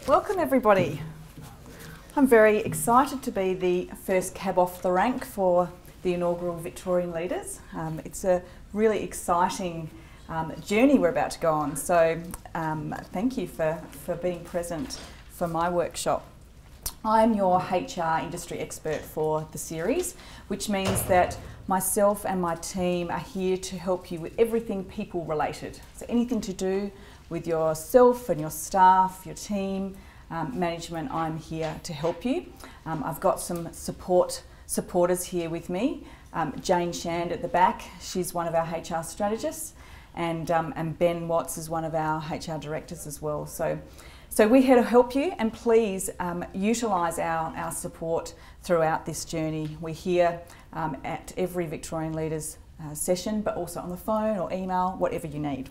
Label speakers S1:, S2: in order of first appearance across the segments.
S1: Welcome everybody. I'm very excited to be the first cab off the rank for the inaugural Victorian Leaders. It's a really exciting journey we're about to go on, so thank you for being present for my workshop. I'm your HR industry expert for the series, which means that myself and my team are here to help you with everything people related. So anything to do with yourself and your staff, your team, management, I'm here to help you. I've got some supporters here with me. Jane Shand at the back, she's one of our HR strategists, and Ben Watts is one of our HR directors as well. So we're here to help you, and please utilise our support throughout this journey. We're here at every Victorian Leaders session, but also on the phone or email, whatever you need.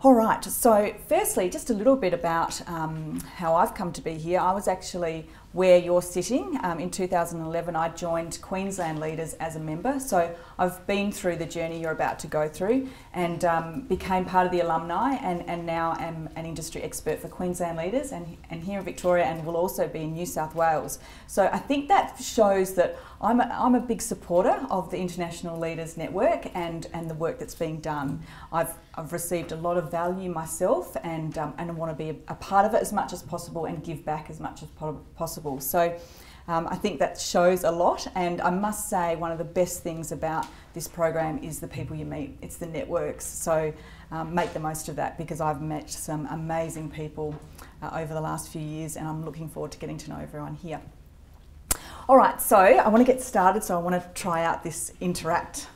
S1: All right, so firstly, just a little bit about how I've come to be here. I was actually where you're sitting. In 2011, I joined Queensland Leaders as a member. So I've been through the journey you're about to go through and became part of the alumni, and now am an industry expert for Queensland Leaders and here in Victoria, and will also be in New South Wales. So I think that shows that I'm a big supporter of the International Leaders Network and the work that's being done. I've received a lot of value myself, and I want to be a part of it as much as possible and give back as much as possible. So I think that shows a lot, and I must say one of the best things about this program is the people you meet. It's the networks, so make the most of that, because I've met some amazing people over the last few years, and I'm looking forward to getting to know everyone here. All right, so I want to get started, so I want to try out this interact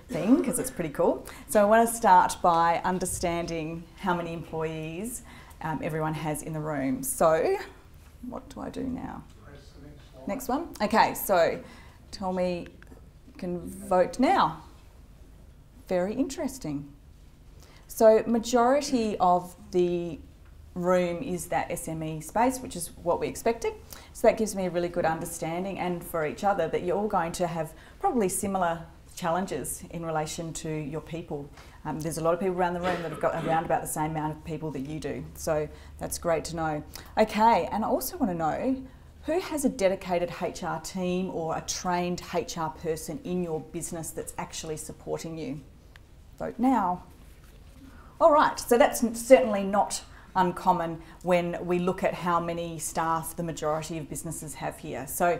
S1: thing because it's pretty cool. So I want to start by understanding how many employees everyone has in the room. So what do I do now? Next one? Okay, so tell me, you can vote now. Very interesting. So majority of the room is that SME space, which is what we expected. So that gives me a really good understanding, and for each other, that you're all going to have probably similar challenges in relation to your people. There's a lot of people around the room that have got around about the same amount of people that you do. So that's great to know. Okay, and I also want to know, who has a dedicated HR team or a trained HR person in your business that's actually supporting you? Vote now. All right, so that's certainly not uncommon when we look at how many staff the majority of businesses have here. So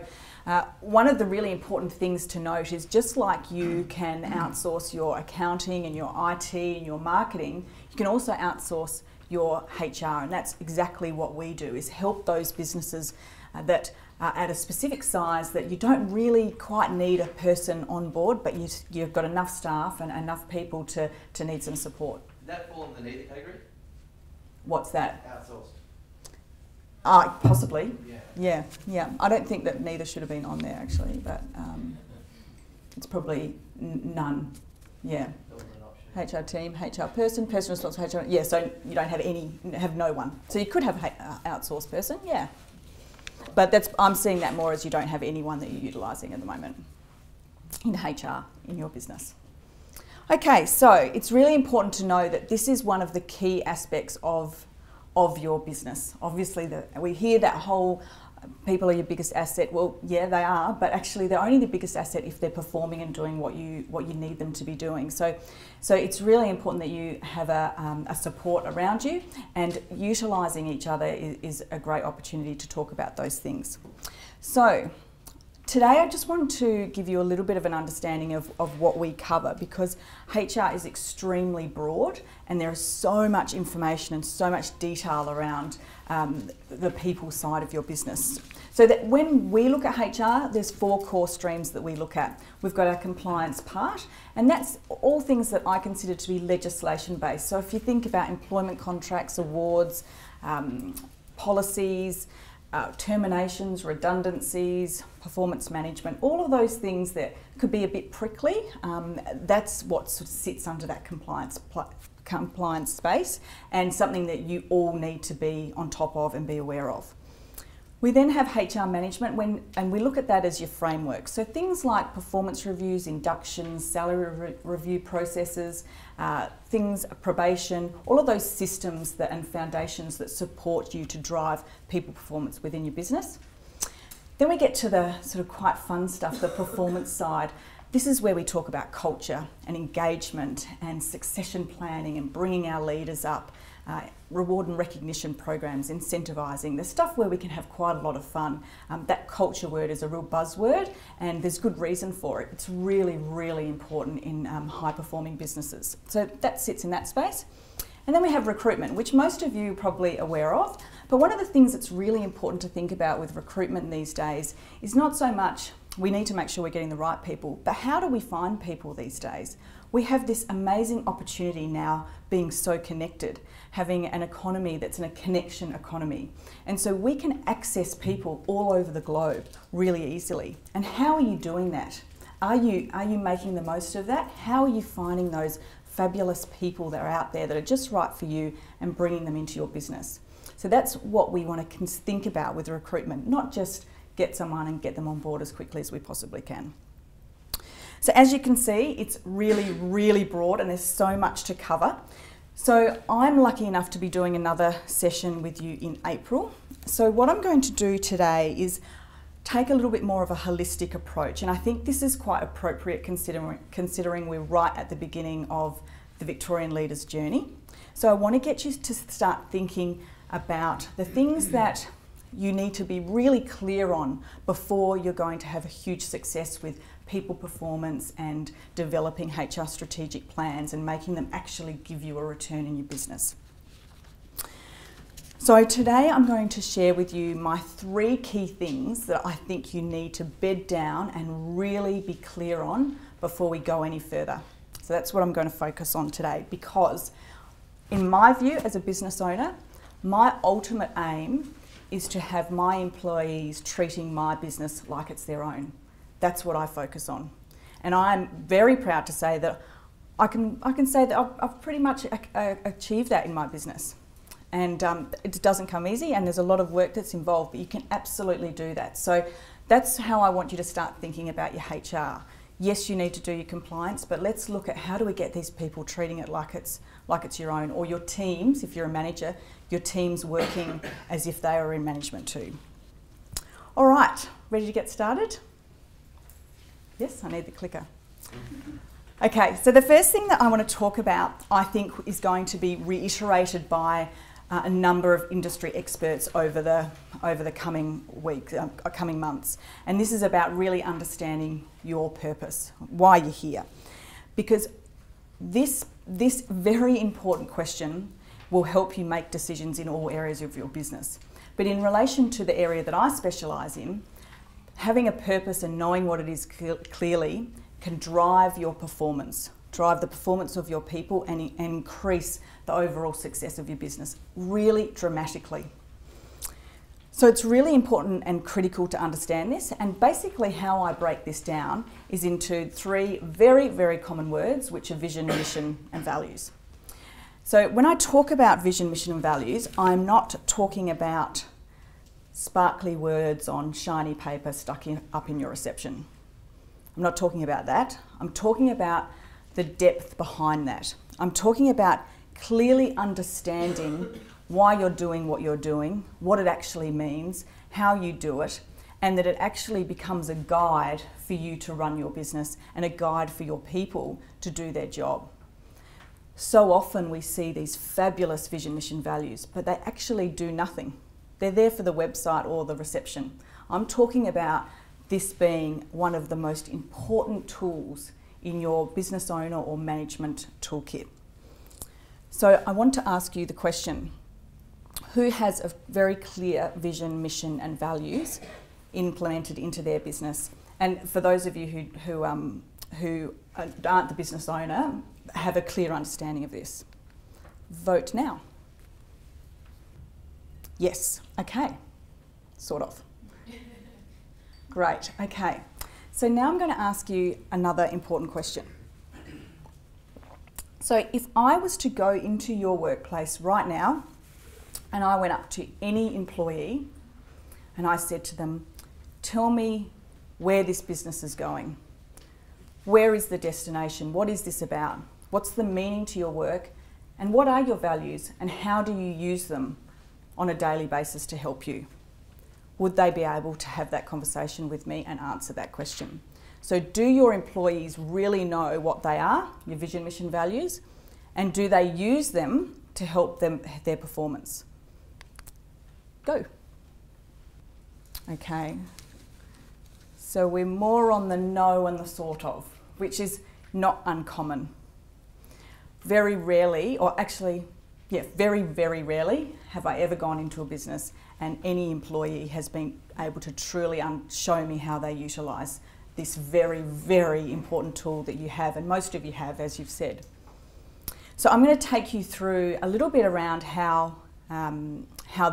S1: one of the really important things to note is, just like you can outsource your accounting and your IT and your marketing, you can also outsource your HR, and that's exactly what we do, is help those businesses that are at a specific size that you don't really quite need a person on board, but you've got enough staff and enough people to need some support.
S2: Does that fall in the neither category?
S1: What's that?
S2: Outsourced.
S1: Possibly. Yeah. I don't think that neither should have been on there actually, but it's probably none. Yeah. HR team, HR person responsible for HR. Yeah, so you don't have no one. So you could have outsourced person, yeah. But I'm seeing that more as you don't have anyone that you're utilising at the moment in HR in your business. Okay, so it's really important to know that this is one of the key aspects of your business. Obviously, we hear that whole people are your biggest asset. Well, yeah, they are, but actually they're only the biggest asset if they're performing and doing what you need them to be doing. So it's really important that you have a support around you, and utilising each other is a great opportunity to talk about those things. So today I just wanted to give you a little bit of an understanding of what we cover, because HR is extremely broad and there is so much information and so much detail around the people side of your business. So that when we look at HR, there's 4 core streams that we look at. We've got our compliance part, and that's all things that I consider to be legislation based. So if you think about employment contracts, awards, policies, terminations, redundancies, performance management, all of those things that could be a bit prickly, that's what sort of sits under that compliance space, and something that you all need to be on top of and be aware of. We then have HR management and we look at that as your framework. So things like performance reviews, inductions, salary review processes, probation, all of those systems and foundations that support you to drive people performance within your business. Then we get to the sort of quite fun stuff, the performance side. This is where we talk about culture and engagement and succession planning and bringing our leaders up, reward and recognition programs, incentivising. There's stuff where we can have quite a lot of fun. That culture word is a real buzzword and there's good reason for it. It's really, really important in high performing businesses. So that sits in that space. And then we have recruitment, which most of you are probably aware of. But one of the things that's really important to think about with recruitment these days is not so much we need to make sure we're getting the right people, but how do we find people these days? We have this amazing opportunity now being so connected, having an economy that's in a connection economy. And so we can access people all over the globe really easily. And how are you doing that? Are you making the most of that? How are you finding those fabulous people that are out there that are just right for you and bringing them into your business? So that's what we want to think about with recruitment, not just get someone and get them on board as quickly as we possibly can. So as you can see, it's really, really broad and there's so much to cover. So I'm lucky enough to be doing another session with you in April. So what I'm going to do today is take a little bit more of a holistic approach, and I think this is quite appropriate considering we're right at the beginning of the Victorian Leaders journey. So I want to get you to start thinking about the things that you need to be really clear on before you're going to have a huge success with people performance and developing HR strategic plans and making them actually give you a return in your business. So today I'm going to share with you my 3 key things that I think you need to bed down and really be clear on before we go any further. So that's what I'm going to focus on today, because in my view as a business owner, my ultimate aim is to have my employees treating my business like it's their own. That's what I focus on. And I'm very proud to say that I can say that I've pretty much achieved that in my business. And it doesn't come easy and there's a lot of work that's involved, but you can absolutely do that. So that's how I want you to start thinking about your HR. Yes, you need to do your compliance, but let's look at how do we get these people treating it like it's your own, or your teams, if you're a manager, your team's working as if they are in management too. All right, ready to get started? Yes, I need the clicker. Okay, so the first thing that I want to talk about, I think, is going to be reiterated by a number of industry experts over the coming weeks, coming months. And this is about really understanding your purpose, why you're here. Because this very important question will help you make decisions in all areas of your business. But in relation to the area that I specialise in, having a purpose and knowing what it is clearly can drive your performance, drive the performance of your people and increase the overall success of your business really dramatically. So it's really important and critical to understand this, and basically how I break this down is into 3 very, very common words, which are vision, mission and values. So when I talk about vision, mission and values, I'm not talking about sparkly words on shiny paper stuck up in your reception. I'm not talking about that. I'm talking about the depth behind that. I'm talking about clearly understanding why you're doing what you're doing, what it actually means, how you do it, and that it actually becomes a guide for you to run your business and a guide for your people to do their job. So often we see these fabulous vision, mission, values, but they actually do nothing. They're there for the website or the reception. I'm talking about this being one of the most important tools in your business owner or management toolkit. So I want to ask you the question, who has a very clear vision, mission and values implemented into their business? And for those of you who aren't the business owner, have a clear understanding of this. Vote now. Yes, okay, sort of. Great, okay. So now I'm going to ask you another important question. So if I was to go into your workplace right now and I went up to any employee and I said to them, tell me where this business is going. Where is the destination? What is this about? What's the meaning to your work? And what are your values? And how do you use them on a daily basis to help you? Would they be able to have that conversation with me and answer that question? So do your employees really know what they are, your vision, mission, values? And do they use them to help them their performance? Go. Okay. So we're more on the no and the sort of, which is not uncommon. Very rarely, or actually, yeah, very, very rarely have I ever gone into a business and any employee has been able to truly show me how they utilise this very, very important tool that you have, and most of you have, as you've said. So I'm going to take you through a little bit around how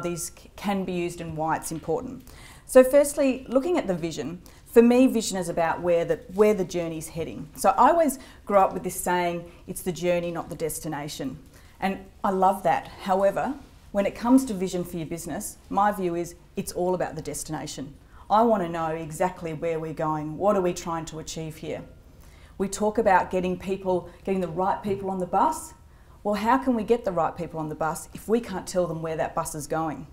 S1: these can be used and why it's important. So firstly, looking at the vision, for me, vision is about where the journey's heading. So I always grew up with this saying, it's the journey, not the destination. And I love that. However, when it comes to vision for your business, my view is it's all about the destination. I want to know exactly where we're going. What are we trying to achieve here? We talk about getting the right people on the bus. Well, how can we get the right people on the bus if we can't tell them where that bus is going?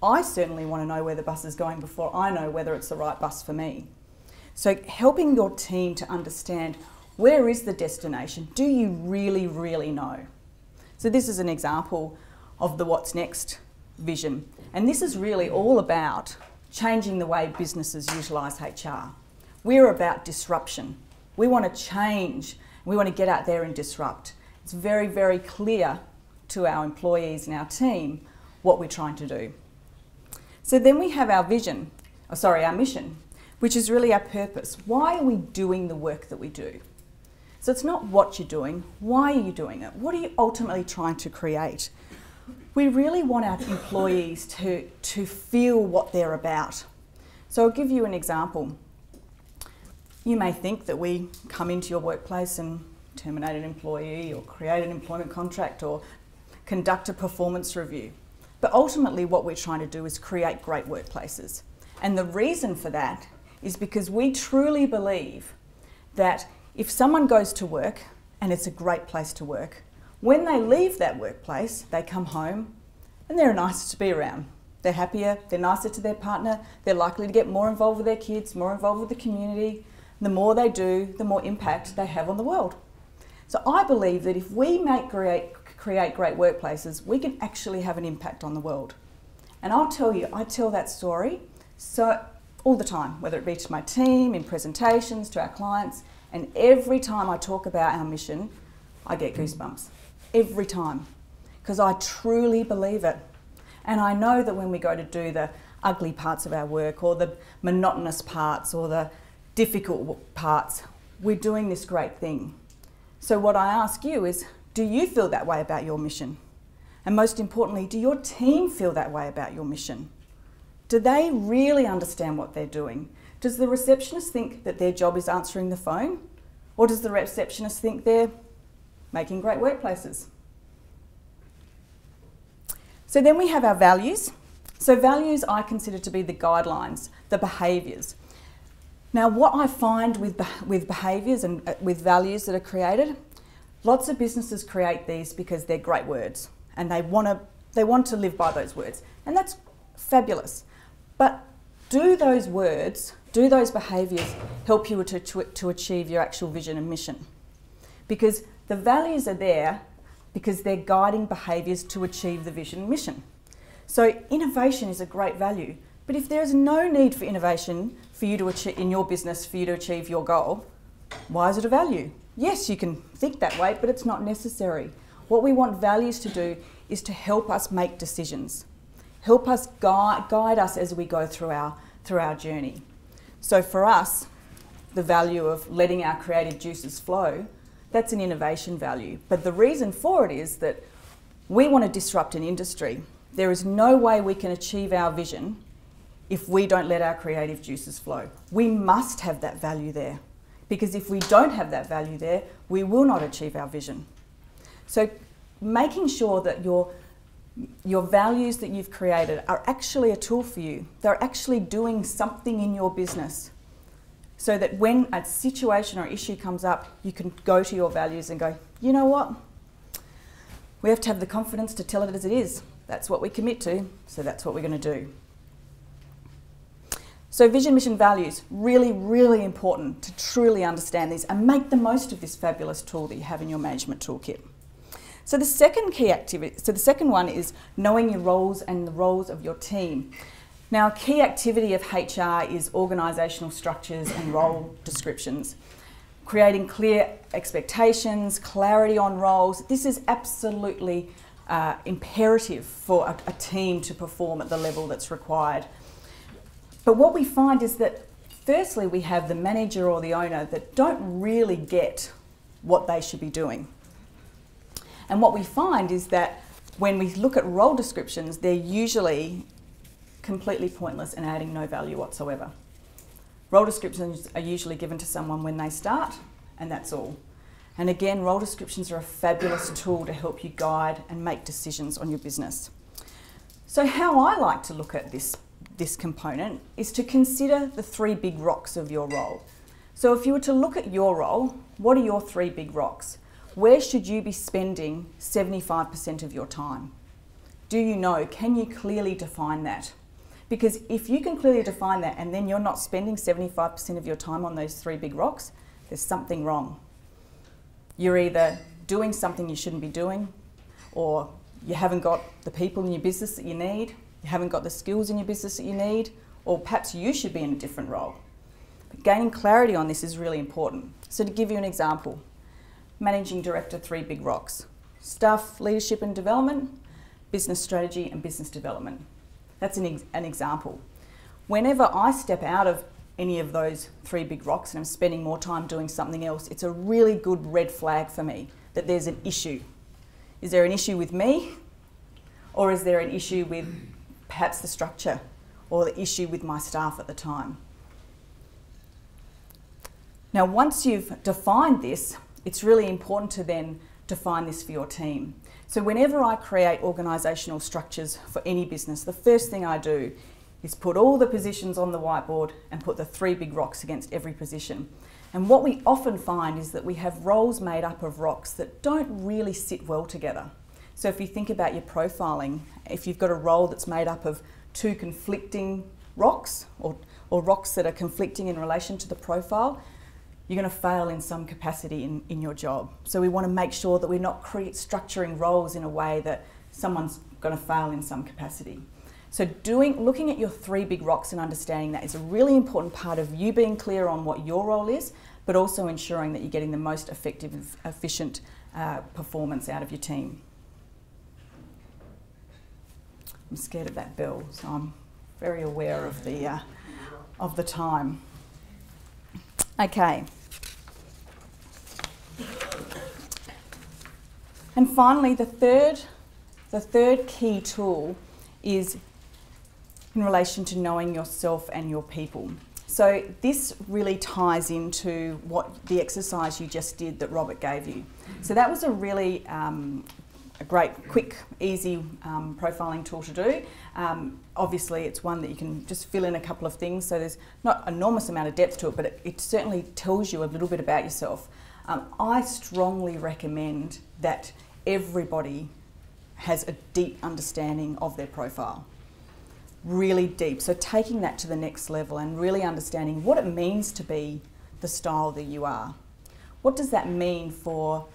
S1: I certainly want to know where the bus is going before I know whether it's the right bus for me. So helping your team to understand where is the destination, do you really, really know? So this is an example of the Wattsnext vision. And this is really all about changing the way businesses utilise HR. We're about disruption. We want to change. We want to get out there and disrupt. It's very, very clear to our employees and our team what we're trying to do. So then we have our mission, which is really our purpose. Why are we doing the work that we do? So it's not what you're doing, why are you doing it? What are you ultimately trying to create? We really want our employees to feel what they're about. So I'll give you an example. You may think that we come into your workplace and terminate an employee or create an employment contract or conduct a performance review. But ultimately what we're trying to do is create great workplaces. And the reason for that is because we truly believe that if someone goes to work and it's a great place to work, when they leave that workplace, they come home and they're nicer to be around. They're happier, they're nicer to their partner, they're likely to get more involved with their kids, more involved with the community. The more they do, the more impact they have on the world. So I believe that if we create great workplaces, we can actually have an impact on the world. And I'll tell you, I tell that story all the time, whether it be to my team, in presentations, to our clients, and every time I talk about our mission, I get goosebumps. Every time. Because I truly believe it. And I know that when we go to do the ugly parts of our work, or the monotonous parts, or the difficult parts, we're doing this great thing. So what I ask you is, do you feel that way about your mission? And most importantly, do your team feel that way about your mission? Do they really understand what they're doing? Does the receptionist think that their job is answering the phone? Or does the receptionist think they're making great workplaces? So then we have our values. So values I consider to be the guidelines, the behaviours. Now what I find with behaviours and with values that are created, lots of businesses create these because they're great words and they want to live by those words, and that's fabulous. But do those words, do those behaviours help you to achieve your actual vision and mission? Because the values are there because they're guiding behaviours to achieve the vision and mission. So innovation is a great value, but if there is no need for innovation for you to achieve, in your business for you to achieve your goal, why is it a value? Yes, you can think that way, but it's not necessary. What we want values to do is to help us make decisions, help us guide us as we go through our journey. So for us, the value of letting our creative juices flow, that's an innovation value. But the reason for it is that we want to disrupt an industry. There is no way we can achieve our vision if we don't let our creative juices flow. We must have that value there, because if we don't have that value there, we will not achieve our vision. So making sure that you're your values that you've created are actually a tool for you. They're actually doing something in your business, so that when a situation or issue comes up, you can go to your values and go, you know what? We have to have the confidence to tell it as it is. That's what we commit to, so that's what we're going to do. So vision, mission, values, really, really important to truly understand these and make the most of this fabulous tool that you have in your management toolkit. So the second one is knowing your roles and the roles of your team. Now, a key activity of HR is organisational structures and role descriptions. Creating clear expectations, clarity on roles. This is absolutely imperative for a team to perform at the level that's required. But what we find is that firstly we have the manager or the owner that don't really get what they should be doing. And what we find is that when we look at role descriptions, they're usually completely pointless and adding no value whatsoever. Role descriptions are usually given to someone when they start, and that's all. And again, role descriptions are a fabulous tool to help you guide and make decisions on your business. So how I like to look at this component is to consider the 3 big rocks of your role. So if you were to look at your role, what are your 3 big rocks? Where should you be spending 75% of your time? Do you know? Can you clearly define that? Because if you can clearly define that and then you're not spending 75% of your time on those 3 big rocks, there's something wrong. You're either doing something you shouldn't be doing, or you haven't got the people in your business that you need, you haven't got the skills in your business that you need, or perhaps you should be in a different role. But gaining clarity on this is really important. So to give you an example, Managing Director, 3 big rocks: staff, leadership and development, business strategy and business development. That's an example. Whenever I step out of any of those 3 big rocks and I'm spending more time doing something else, it's a really good red flag for me that there's an issue. Is there an issue with me? Or is there an issue with perhaps the structure or the issue with my staff at the time? Now, once you've defined this, it's really important to then define this for your team. So whenever I create organisational structures for any business, the first thing I do is put all the positions on the whiteboard and put the 3 big rocks against every position. And what we often find is that we have roles made up of rocks that don't really sit well together. So if you think about your profiling, if you've got a role that's made up of 2 conflicting rocks or rocks that are conflicting in relation to the profile, you're going to fail in some capacity in your job. So we want to make sure that we're not structuring roles in a way that someone's going to fail in some capacity. So looking at your 3 big rocks and understanding that is a really important part of you being clear on what your role is, but also ensuring that you're getting the most effective, efficient performance out of your team. I'm scared of that bell, so I'm very aware of the time. Okay. And finally, the third key tool is in relation to knowing yourself and your people. So this really ties into what the exercise you just did that Robert gave you. So that was a really a great, quick, easy profiling tool to do. Obviously, it's one that you can just fill in a couple of things, so there's not an enormous amount of depth to it, but it certainly tells you a little bit about yourself. I strongly recommend that everybody has a deep understanding of their profile. Really deep. So taking that to the next level and really understanding what it means to be the style that you are. What does that mean for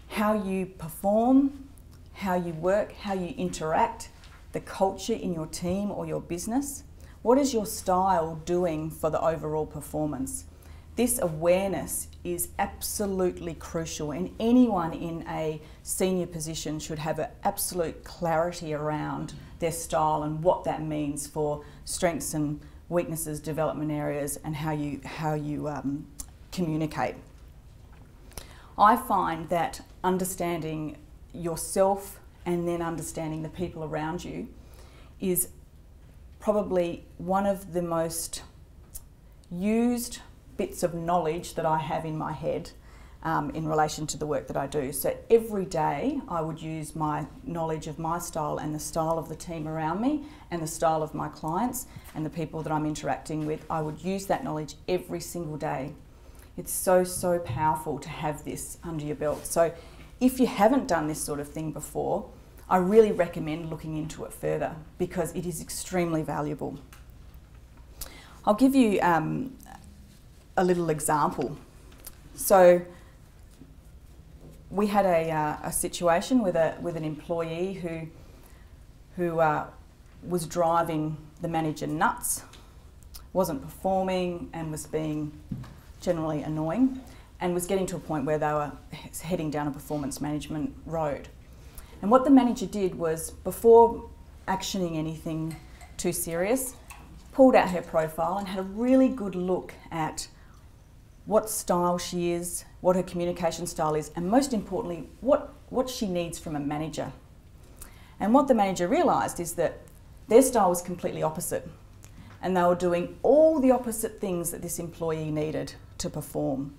S1: how you perform, how you work, how you interact, the culture in your team or your business? What is your style doing for the overall performance? This awareness is absolutely crucial, and anyone in a senior position should have an absolute clarity around their style and what that means for strengths and weaknesses, development areas, and how you communicate. I find that understanding yourself and then understanding the people around you is probably one of the most used bits of knowledge that I have in my head. in relation to the work that I do. So every day I would use my knowledge of my style and the style of the team around me and the style of my clients and the people that I'm interacting with. I would use that knowledge every single day. It's so, so powerful to have this under your belt. So if you haven't done this sort of thing before, I really recommend looking into it further because it is extremely valuable. I'll give you a little example. So we had a situation with an employee who was driving the manager nuts, wasn't performing and was being generally annoying, and was getting to a point where they were heading down a performance management road. And what the manager did was, before actioning anything too serious, pulled out her profile and had a really good look at what style she is, what her communication style is, and most importantly, what she needs from a manager. And what the manager realised is that their style was completely opposite, and they were doing all the opposite things that this employee needed to perform.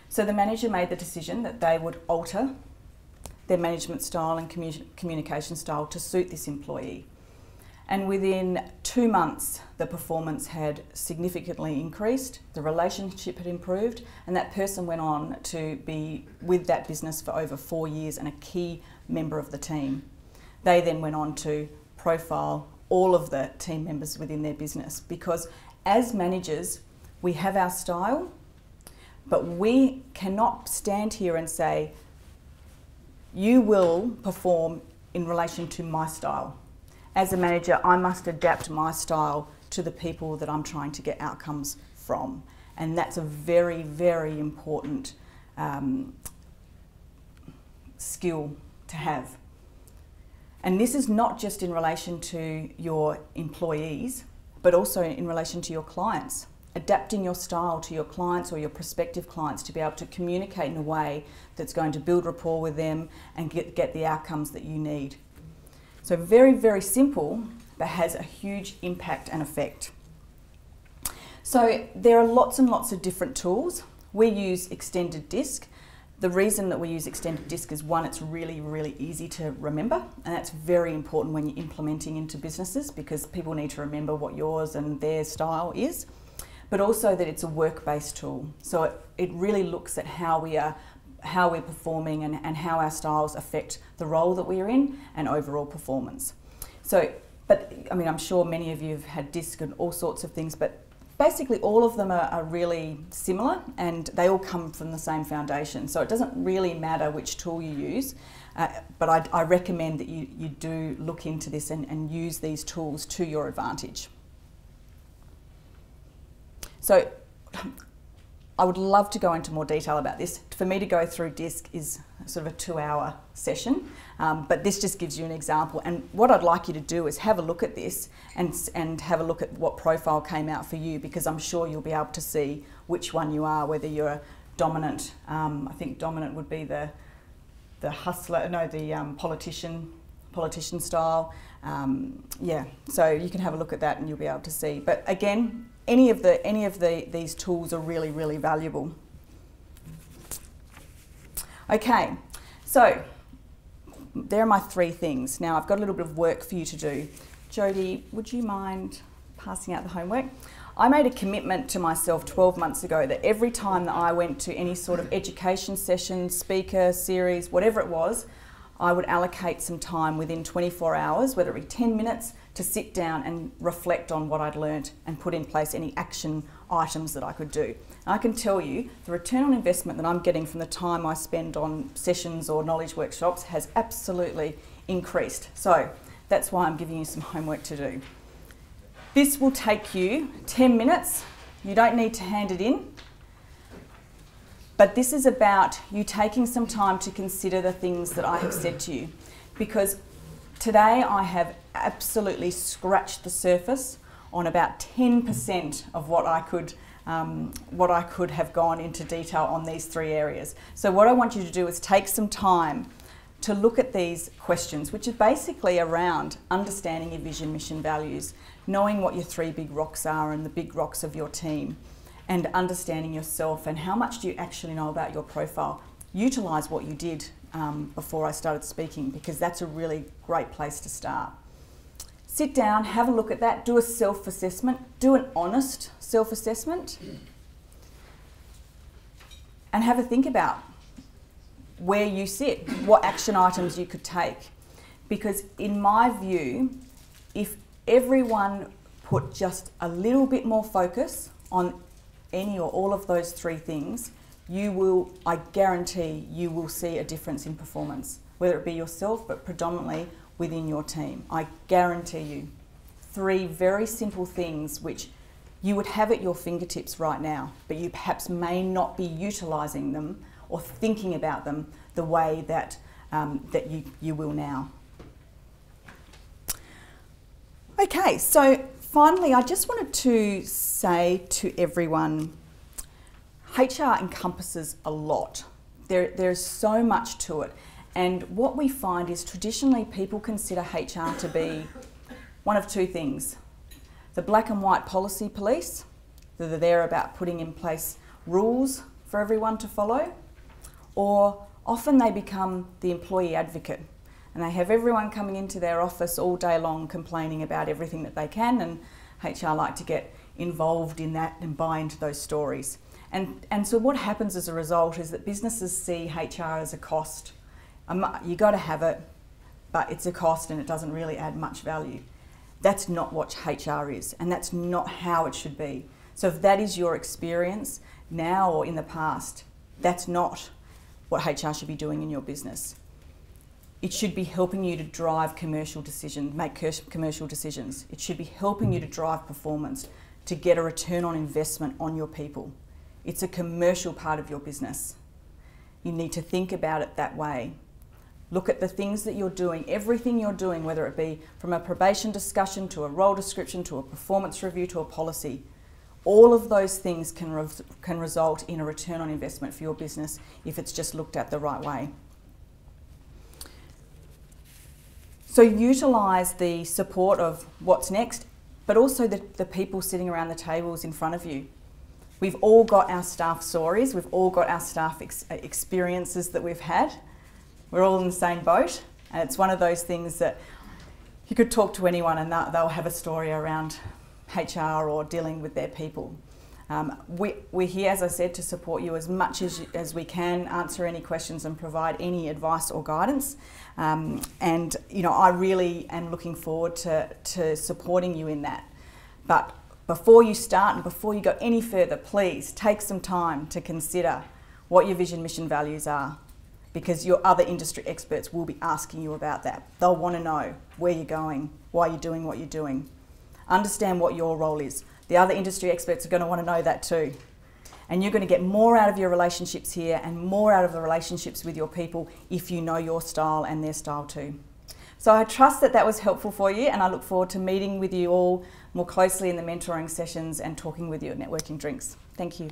S1: So the manager made the decision that they would alter their management style and communication style to suit this employee. And within 2 months, the performance had significantly increased, the relationship had improved, and that person went on to be with that business for over 4 years and a key member of the team. They then went on to profile all of the team members within their business, because as managers, we have our style, but we cannot stand here and say, you will perform in relation to my style. As a manager, I must adapt my style to the people that I'm trying to get outcomes from. And that's a very, very important skill to have. And this is not just in relation to your employees, but also in relation to your clients. Adapting your style to your clients or your prospective clients to be able to communicate in a way that's going to build rapport with them and get the outcomes that you need. So very, very simple, but has a huge impact and effect. So there are lots and lots of different tools. We use extended disc. The reason that we use extended disc is, one, it's really, really easy to remember, and that's very important when you're implementing into businesses, because people need to remember what yours and their style is, but also that it's a work-based tool. So it really looks at how we're performing and how our styles affect the role that we are in and overall performance. So, but I mean, I'm sure many of you have had disc and all sorts of things, but basically all of them are really similar, and they all come from the same foundation. So it doesn't really matter which tool you use, but I recommend that you do look into this and use these tools to your advantage. So I would love to go into more detail about this. For me to go through DISC is sort of a 2-hour session, but this just gives you an example. And what I'd like you to do is have a look at this and have a look at what profile came out for you, because I'm sure you'll be able to see which one you are, whether you're dominant. I think dominant would be the hustler, no, the politician style. Yeah, so you can have a look at that and you'll be able to see. But again, any of these tools are really, really valuable. Okay, so there are my 3 things. Now I've got a little bit of work for you to do. Jodie, would you mind passing out the homework? I made a commitment to myself 12 months ago that every time that I went to any sort of education session, speaker, series, whatever it was, I would allocate some time within 24 hours, whether it be 10 minutes, to sit down and reflect on what I'd learnt and put in place any action items that I could do. And I can tell you the return on investment that I'm getting from the time I spend on sessions or knowledge workshops has absolutely increased. So that's why I'm giving you some homework to do. This will take you 10 minutes. You don't need to hand it in. But this is about you taking some time to consider the things that I have said to you, because today I have absolutely scratched the surface on about 10% of what I could have gone into detail on these 3 areas. So what I want you to do is take some time to look at these questions, which are basically around understanding your vision, mission, values, knowing what your 3 big rocks are and the big rocks of your team, and understanding yourself and how much do you actually know about your profile. Utilise what you did before I started speaking, because that's a really great place to start. Sit down, have a look at that, do a self-assessment, do an honest self-assessment, and have a think about where you sit, what action items you could take. Because in my view, if everyone put just a little bit more focus on any or all of those three things, you will, I guarantee, you will see a difference in performance, whether it be yourself, but predominantly within your team. I guarantee you. Three very simple things which you would have at your fingertips right now, but you perhaps may not be utilising them or thinking about them the way that, that you will now. Okay, so finally, I just wanted to say to everyone, HR encompasses a lot. There's so much to it. And what we find is traditionally people consider HR to be one of two things. The black and white policy police, that are there about putting in place rules for everyone to follow, or often they become the employee advocate. And they have everyone coming into their office all day long complaining about everything that they can, and HR like to get involved in that and buy into those stories. And so what happens as a result is that businesses see HR as a cost. You got to have it, but it's a cost and it doesn't really add much value. That's not what HR is, and that's not how it should be. So if that is your experience now or in the past, that's not what HR should be doing in your business. It should be helping you to drive commercial decisions, make commercial decisions. It should be helping you to drive performance, to get a return on investment on your people. It's a commercial part of your business. You need to think about it that way. Look at the things that you're doing, everything you're doing, whether it be from a probation discussion to a role description to a performance review to a policy. All of those things can result in a return on investment for your business if it's just looked at the right way. So utilise the support of Wattsnext, but also the people sitting around the tables in front of you. We've all got our staff stories, we've all got our staff experiences that we've had. We're all in the same boat, and it's one of those things that you could talk to anyone and they'll have a story around HR or dealing with their people. We're here, as I said, to support you as much as we can, answer any questions and provide any advice or guidance. And you know, I really am looking forward to supporting you in that. But before you start and before you go any further, please take some time to consider what your vision, mission, values are, because your other industry experts will be asking you about that. They'll want to know where you're going, why you're doing what you're doing. Understand what your role is. The other industry experts are going to want to know that too. And you're going to get more out of your relationships here and more out of the relationships with your people if you know your style and their style too. So I trust that that was helpful for you, and I look forward to meeting with you all more closely in the mentoring sessions and talking with you at networking drinks. Thank you.